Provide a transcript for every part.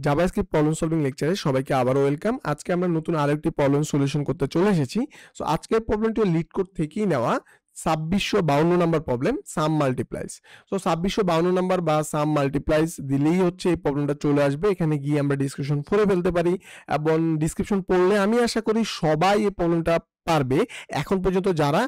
JavaScript problem solving লেকচারে সবাইকে আবারও ওয়েলকাম। আজকে আমরা নতুন আরেকটি প্রবলেম সলিউশন করতে চলে এসেছি। সো আজকের প্রবলেমটি LeetCode থেকেই নেওয়া 2652 নাম্বার প্রবলেম, সাম মাল্টিপ্লাইজ। সো 2652 নাম্বার বা সাম মাল্টিপ্লাইজ দিলেই হচ্ছে এই প্রবলেমটা চলে আসবে। এখানে গিয়ে আমরা ডিসক্রিপশন পড়ে ফেলতে পারি এবং ডিসক্রিপশন পড়লে আমি আশা করি সবাই এই প্রবলেমটা পারবে। এখন পর্যন্ত যারা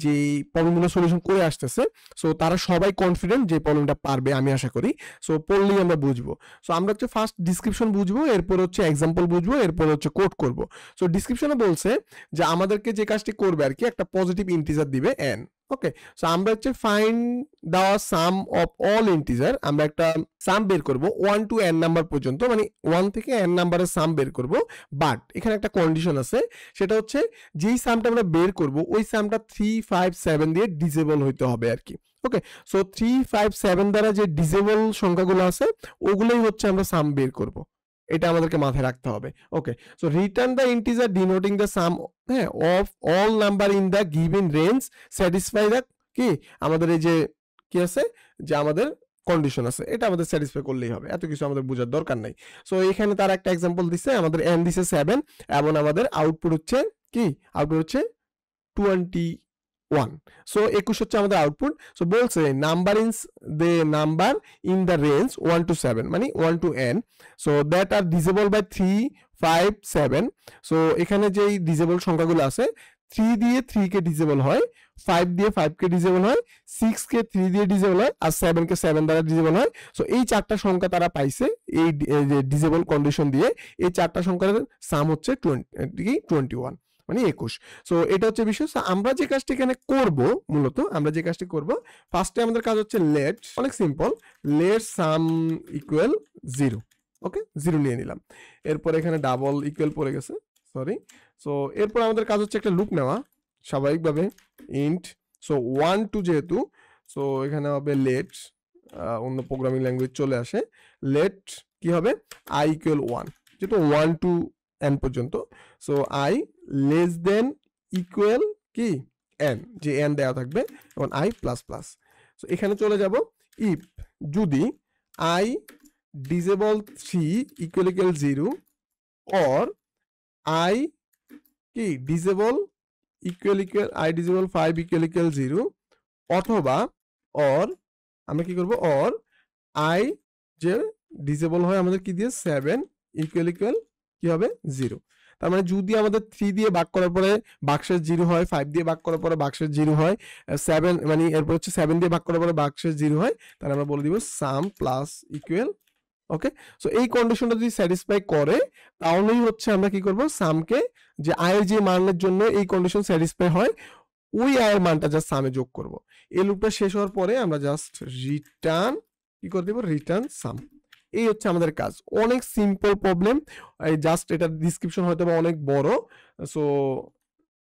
যে প্রবলেমগুলো সলিউশন করে আসতেছে, সো তারা সবাই কনফিডেন্ট যে প্রবলেমটা পারবে আমি আশা করি। সো পড়লেই আমরা বুঝবো। সো আমরা হচ্ছে ফার্স্ট ডিসক্রিপশন বুঝবো, এরপর হচ্ছে এক্সাম্পল বুঝবো, এরপর হচ্ছে কোড করব। সো ডিসক্রিপশনে বলছে যে আমাদেরকে যে কাজটি করবে আর কি, একটা পজিটিভ ইন্টিজার দিবে n। ওকে, সো আমরা হচ্ছে find the sum of all integer, আমরা একটা সাম বের করব 1 to n নাম্বার পর্যন্ত, মানে 1 থেকে n নাম্বারের সাম বের করব। বাট এখানে একটা কন্ডিশন আছে, সেটা হচ্ছে যেই সামটা আমরা বের করব ওই সামটা 3, 5, 7 দিয়ে ডিসেবল হইতে হবে আর কি। ওকে, সো 3, 5, 7 দ্বারা যে ডিসেবল সংখ্যাগুলো আছে ওগুলোই হচ্ছে আমরা সাম বের করব। এটা আমাদেরকে মাথায় রাখতে হবে। Okay, so return the integer denoting the sum of all number in the given range satisfy the কি আমাদের এই যে কি আছে, যে আমাদের কন্ডিশন আছে, এটা আমাদের স্যাটিসফাই করলেই হবে, এত কিছু আমাদের বোঝার দরকার নাই। সো এখানে তার একটা एग्जांपल দিছে, আমাদের n দিছে 7 এবং আমাদের আউটপুট হচ্ছে কি, আউটপুট হচ্ছে 21। সো 21 হচ্ছে আমাদের আউটপুট। সো বলছে number in the range 1 to 7 মানে 1 to n, so that are divisible by 3, 5, 7। So এখানে যেই ডিসেবল সংখ্যাগুলো আছে, 3 দিয়ে 3 কে ডিসেবল হয়, 5 দিয়ে 5 কে ডিসেবল হয়, 6 কে 3 দিয়ে ডিসেবল হয়, আর 7 কে 7 দ্বারা ডিসেবল হয়। সো এই চারটা সংখ্যা তারা পাইছে এই যে ডিসেবল কন্ডিশন দিয়ে। এই চারটা সংখ্যার সাম হচ্ছে 21 মানে 21। সো এটা হচ্ছে বিষয়। আমরা যে কাজটি এখানে করব, মূলত আমরা যে কাজটি করব, ফার্স্টে আমাদের কাজ হচ্ছে লেট, অনেক সিম্পল, লেট সাম ইকুয়াল 0। ওকে, 0 নিয়ে নিলাম। এরপর এখানে ডাবল ইকুয়াল পড়ে গেছে, সরি। সো এরপর আমাদের কাজ হচ্ছে একটা লুপ নেওয়া স্বাভাবিকভাবে, ইন্ট। সো 1 to যেহেতু, সো এখানে হবে লেট, অন্য প্রোগ্রামিং ল্যাঙ্গুয়েজ চলে আসে, লেট কি হবে, i ইকুয়াল 1, যেহেতু 1 to n পর্যন্ত। So i less than equal কি n, যে n দেওয়া থাকবে, এবং i প্লাস প্লাস। সো এখানে চলে যাব, ইফ যদি i disable 3 equal 0 or i কি disable equal i disable 5 equal 0, অথবা or আমরা কি করব, or i যে ডিসেবল হয় আমাদের কি দিয়ে 7 ইকুয়াল কি হবে 0। তার মানে যদি আমাদের 3 দিয়ে ভাগ করার পরে বাক্সের 0 হয়, 5 দিয়ে ভাগ করার পরে বাক্সের 0 হয়, 7 মানে এরপর হচ্ছে 7 দিয়ে ভাগ করার পরে বাক্সের 0 হয়, তাহলে আমরা বলে দিব সাম প্লাস ইকুয়াল। ওকে, সো এই কন্ডিশনটা যদি স্যাটিসফাই করে, তাহলেই হচ্ছে আমরা কি করব, সামকে যে আয়ের যে মানের জন্য এই কন্ডিশন স্যাটিসফাই হয়, ওই আয়ের মানটা জাস্ট সামে যোগ করব। এই লুপটা শেষ হওয়ার পরে আমরা জাস্ট রিটার্ন কি করে দেব, রিটার্ন সাম। এই হচ্ছে আমাদের কাজ, অনেক সিম্পল প্রবলেম। এই জাস্ট এটা ডিসক্রিপশন হয়তো বা অনেক বড়, সো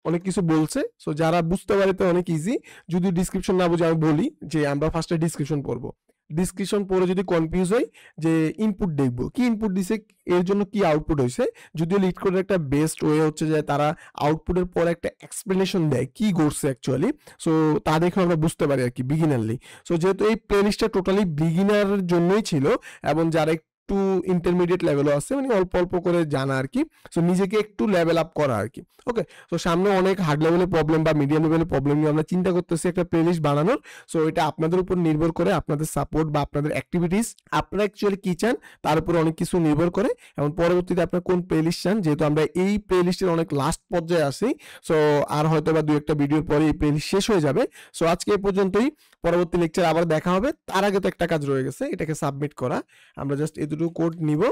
অনেক কিছু বলছে। সো যারা বুঝতে পারে তো অনেক ইজি, যদি ডিসক্রিপশন না বুঝে আমি বলি যে আমরা ফার্স্টে ডিসক্রিপশন পড়বো, ডিসক্রিপশন পড়ে যদি কনফিউজ হই যে ইনপুট দেখবো, কি ইনপুট দিছে, এর জন্য কি আউটপুট হয়েছে। যদিও LeetCode একটা বেস্ট ওয়ে হচ্ছে যে তারা আউটপুটের পর একটা এক্সপ্লেনেশন দেয় কি করছে অ্যাকচুয়ালি, সো তা দেখে আমরা বুঝতে পারি আর কি বিগিনারলি। সো যেহেতু এই প্লেলিস্টটা টোটালি বিগিনারের জন্যই ছিল, এবং যারা একটু ইন্টারমিডিয়েট লেভেলও আছে, মানে অল্প অল্প করে জানা আর কি, সো নিজেকে একটু লেভেল আপ করা আর কি। ওকে, সো সামনে অনেক হার্ড লেভেলের প্রবলেম বা মিডিয়াম লেভেলের প্রবলেম নিয়ে আমরা চিন্তা করতেছি একটা প্লেলিস্ট বানানোর। সো এটা আপনাদের উপর নির্ভর করে, আপনাদের সাপোর্ট বা আপনাদের অ্যাক্টিভিটিস, আপনারা অ্যাকচুয়ালি কি চান তার উপর অনেক কিছু নির্ভর করে, এবং পরবর্তীতে আপনারা কোন প্লেলিস্ট চান। যেহেতু আমরা এই প্লেলিস্টের অনেক লাস্ট পর্যায়ে আসি, সো আর হয়তো বা 2-1টা ভিডিওর পরে এই প্লেলিস্ট শেষ হয়ে যাবে। সো আজকে এই পর্যন্তই, পরবর্তী লেকচার আবার দেখা হবে। তার আগে তো একটা কাজ রয়ে গেছে, এটাকে সাবমিট করা। আমরা জাস্ট এতটুকু কোড নিব,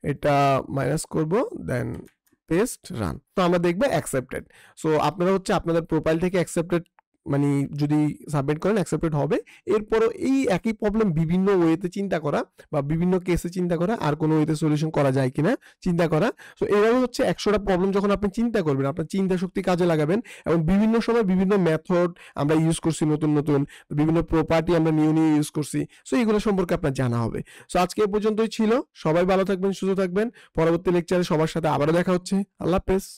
এটা মাইনাস করব, দেন পেস্ট, রান। তো আমরা দেখবো অ্যাকসেপ্টেড। সো আপনারা হচ্ছে আপনাদের প্রোফাইল থেকে অ্যাকসেপ্টেড মানে যদি সাবমিট করেন অ্যাকসেপ্টেড হবে। এরপরও এই একই প্রবলেম বিভিন্ন ওয়েতে চিন্তা করা বা বিভিন্ন কেসে চিন্তা করা, আর কোনো ওয়েতে সলিউশন করা যায় কিনা চিন্তা করা। সো এভাবে হচ্ছে 100টা প্রবলেম যখন আপনি চিন্তা করবেন, আপনার চিন্তা শক্তি কাজে লাগাবেন, এবং বিভিন্ন সময় বিভিন্ন মেথড আমরা ইউজ করছি, নতুন নতুন বিভিন্ন প্রপার্টি আমরা নিউ ইউজ করছি। সো এগুলো সম্পর্কে আপনার জানা হবে। সো আজকে এ পর্যন্তই ছিল, সবাই ভালো থাকবেন, সুস্থ থাকবেন। পরবর্তী লেকচারে সবার সাথে আবারও দেখা হচ্ছে। আল্লাহ হাফেজ।